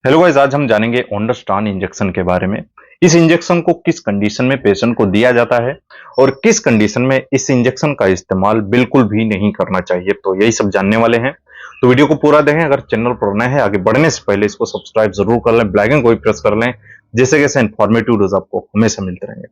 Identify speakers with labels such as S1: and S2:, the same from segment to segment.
S1: Hello guys, आज हम जानेंगे ओंडास्टान इंजेक्शन के बारे में। इस इंजेक्शन को किस कंडीशन में पेशेंट को दिया जाता है और किस कंडीशन में इस इंजेक्शन का इस्तेमाल बिल्कुल भी नहीं करना चाहिए, तो यही सब जानने वाले हैं। तो वीडियो को पूरा देखें। अगर चैनल पर नए हैं, आगे बढ़ने से पहले इसको सब्सक्राइब जरूर कर लें, बेल आइकन को भी प्रेस कर लें, जिससे कि ऐसे इंफॉर्मेटिव वीडियोस आपको हमेशा मिलते रहेंगे।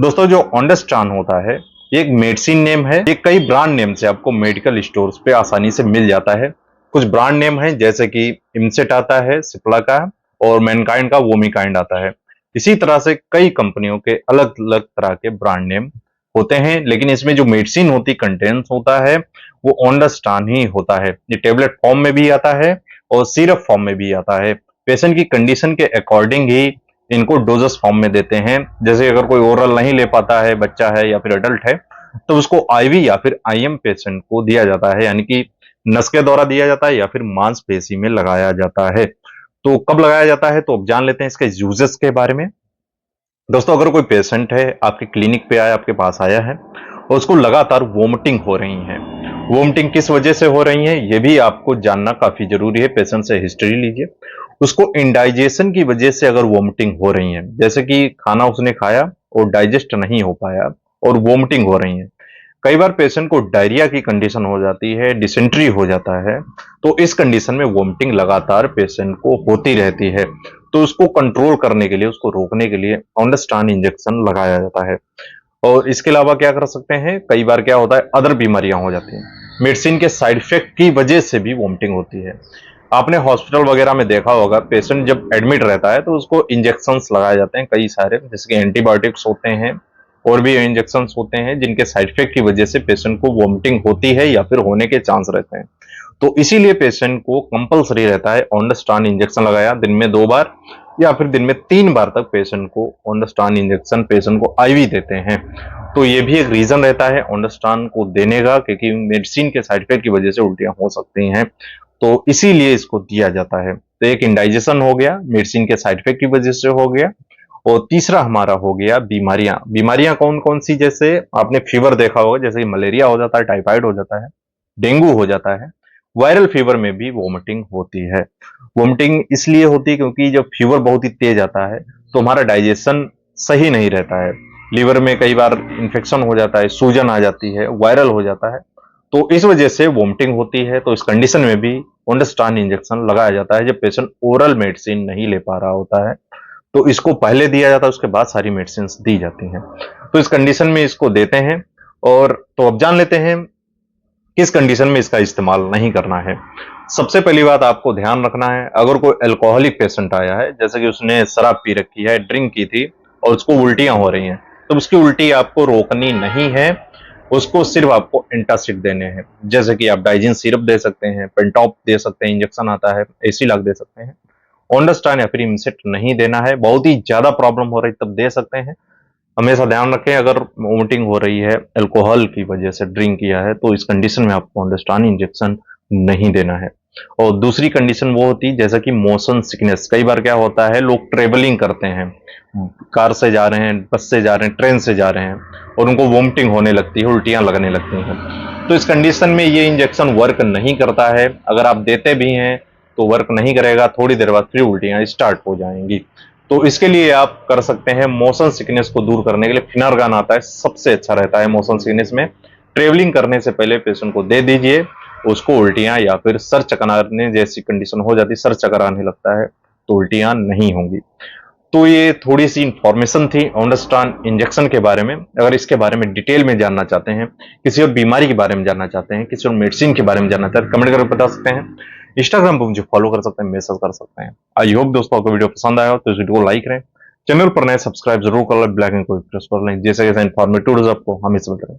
S1: दोस्तों, जो ओंडास्टान होता है ये एक मेडिसिन नेम है। ये कई ब्रांड नेम से आपको मेडिकल स्टोर्स पे आसानी से मिल जाता है। कुछ ब्रांड नेम है जैसे कि इमसेट आता है, सिप्ला का, और मैनकाइंड का वोमिकाइंड आता है। इसी तरह से कई कंपनियों के अलग अलग तरह के ब्रांड नेम होते हैं, लेकिन इसमें जो मेडिसिन होती कंटेंट्स होता है वो ओंडास्टान ही होता है। ये टेबलेट फॉर्म में भी आता है और सिरप फॉर्म में भी आता है। पेशेंट की कंडीशन के अकॉर्डिंग ही इनको डोजेस फॉर्म में देते हैं। जैसे अगर कोई ओरल नहीं ले पाता है, बच्चा है या फिर अडल्ट है, तो उसको आईवी या फिर आईएम पेशेंट को दिया जाता है, यानी कि नस के द्वारा दिया जाता है या फिर मांसपेशी में लगाया जाता है। तो कब लगाया जाता है, तो अब जान लेते हैं इसके यूजेस के बारे में। दोस्तों, अगर कोई पेशेंट है आपके क्लिनिक पे आया, आपके पास आया है और उसको लगातार वोमिटिंग हो रही है, वोमिटिंग किस वजह से हो रही है ये भी आपको जानना काफी जरूरी है। पेशेंट से हिस्ट्री लीजिए। उसको इंडाइजेशन की वजह से अगर वोमिटिंग हो रही है, जैसे कि खाना उसने खाया और डाइजेस्ट नहीं हो पाया और वोमिटिंग हो रही है, कई बार पेशेंट को डायरिया की कंडीशन हो जाती है, डिसेंट्री हो जाता है, तो इस कंडीशन में वोमिटिंग लगातार पेशेंट को होती रहती है। तो उसको कंट्रोल करने के लिए, उसको रोकने के लिए ओंडास्टान इंजेक्शन लगाया जाता है। और इसके अलावा क्या कर सकते हैं, कई बार क्या होता है, अदर बीमारियां हो जाती हैं, मेडिसिन के साइड इफेक्ट की वजह से भी वोमिटिंग होती है। आपने हॉस्पिटल वगैरह में देखा होगा, पेशेंट जब एडमिट रहता है तो उसको इंजेक्शंस लगाए जाते हैं कई सारे, जैसे कि एंटीबायोटिक्स होते हैं और भी इंजेक्शंस होते हैं जिनके साइड इफेक्ट की वजह से पेशेंट को वोमिटिंग होती है या फिर होने के चांस रहते हैं। तो इसीलिए पेशेंट को कंपलसरी रहता है ओंडास्टान इंजेक्शन लगाया, दिन में 2 बार या फिर दिन में 3 बार तक पेशेंट को ओंडास्टान इंजेक्शन पेशेंट को आईवी देते हैं। तो ये भी एक रीजन रहता है ओंडास्टान को देने का, क्योंकि मेडिसिन के साइड इफेक्ट की वजह से उल्टियां हो सकती हैं, तो इसीलिए इसको दिया जाता है। तो एक इंडाइजेशन हो गया, मेडिसिन के साइड इफेक्ट की वजह से हो गया। और तीसरा हमारा हो गया बीमारियां। बीमारियां कौन कौन सी, जैसे आपने फीवर देखा होगा, जैसे मलेरिया हो जाता है, टाइफाइड हो जाता है, डेंगू हो जाता है। वायरल फीवर में भी वोमिटिंग होती है। वोमिटिंग इसलिए होती है क्योंकि जब फीवर बहुत ही तेज आता है तो हमारा डाइजेशन सही नहीं रहता है। लीवर में कई बार इंफेक्शन हो जाता है, सूजन आ जाती है, वायरल हो जाता है, तो इस वजह से वोमिटिंग होती है। तो इस कंडीशन में भी ओंडास्टान इंजेक्शन लगाया जाता है जब पेशेंट ओरल मेडिसिन नहीं ले पा रहा होता है। तो इसको पहले दिया जाता है, उसके बाद सारी मेडिसिन दी जाती हैं। तो इस कंडीशन में इसको देते हैं। और तो अब जान लेते हैं किस कंडीशन में इसका इस्तेमाल नहीं करना है। सबसे पहली बात आपको ध्यान रखना है, अगर कोई अल्कोहलिक पेशेंट आया है, जैसे कि उसने शराब पी रखी है, ड्रिंक की थी और उसको उल्टियां हो रही हैं, तो उसकी उल्टी आपको रोकनी नहीं है। उसको सिर्फ आपको एंटासिड देने हैं, जैसे कि आप डाइजिन सिरप दे सकते हैं, पेंटॉप दे सकते हैं, इंजेक्शन आता है, एसीलॉक दे सकते हैं। ओंडास्टान या फिर इमसेट नहीं देना है। बहुत ही ज्यादा प्रॉब्लम हो रही तब दे सकते हैं। हमेशा ध्यान रखें, अगर वोमिटिंग हो रही है अल्कोहल की वजह से, ड्रिंक किया है, तो इस कंडीशन में आपको ओंडास्टान इंजेक्शन नहीं देना है। और दूसरी कंडीशन वो होती है जैसा कि मोशन सिकनेस। कई बार क्या होता है, लोग ट्रेवलिंग करते हैं, कार से जा रहे हैं, बस से जा रहे हैं, ट्रेन से जा रहे हैं, और उनको वोमिटिंग होने लगती है, उल्टियां लगने लगती हैं। तो इस कंडीशन में ये इंजेक्शन वर्क नहीं करता है। अगर आप देते भी हैं तो वर्क नहीं करेगा, थोड़ी देर बाद फिर उल्टियां स्टार्ट हो जाएंगी। तो इसके लिए आप कर सकते हैं, मोशन सिकनेस को दूर करने के लिए फिनारगान आता है, सबसे अच्छा रहता है मोशन सिकनेस में। ट्रेवलिंग करने से पहले पेशेंट को दे दीजिए, उसको उल्टियां या फिर सर चकराने जैसी कंडीशन हो जाती, सर चकराने लगता है, तो उल्टियां नहीं होंगी। तो ये थोड़ी सी इंफॉर्मेशन थी ओंडास्टान इंजेक्शन के बारे में। अगर इसके बारे में डिटेल में जानना चाहते हैं, किसी और बीमारी के बारे में जानना चाहते हैं, किसी और मेडिसिन के बारे में जानना चाहते हैं, कमेंट करके बता सकते हैं। इंस्टाग्राम पर मुझे फॉलो कर सकते हैं, मैसेज कर सकते हैं। आई होप दोस्तों आपको वीडियो पसंद आया हो तो इस वीडियो को लाइक करें, चैनल पर नए सब्सक्राइब जरूर कर लें, बेल आइकन को प्रेस कर लें, जैसे जैसे इन्फॉर्मेटिव आपको हमेशा मिलते रहे।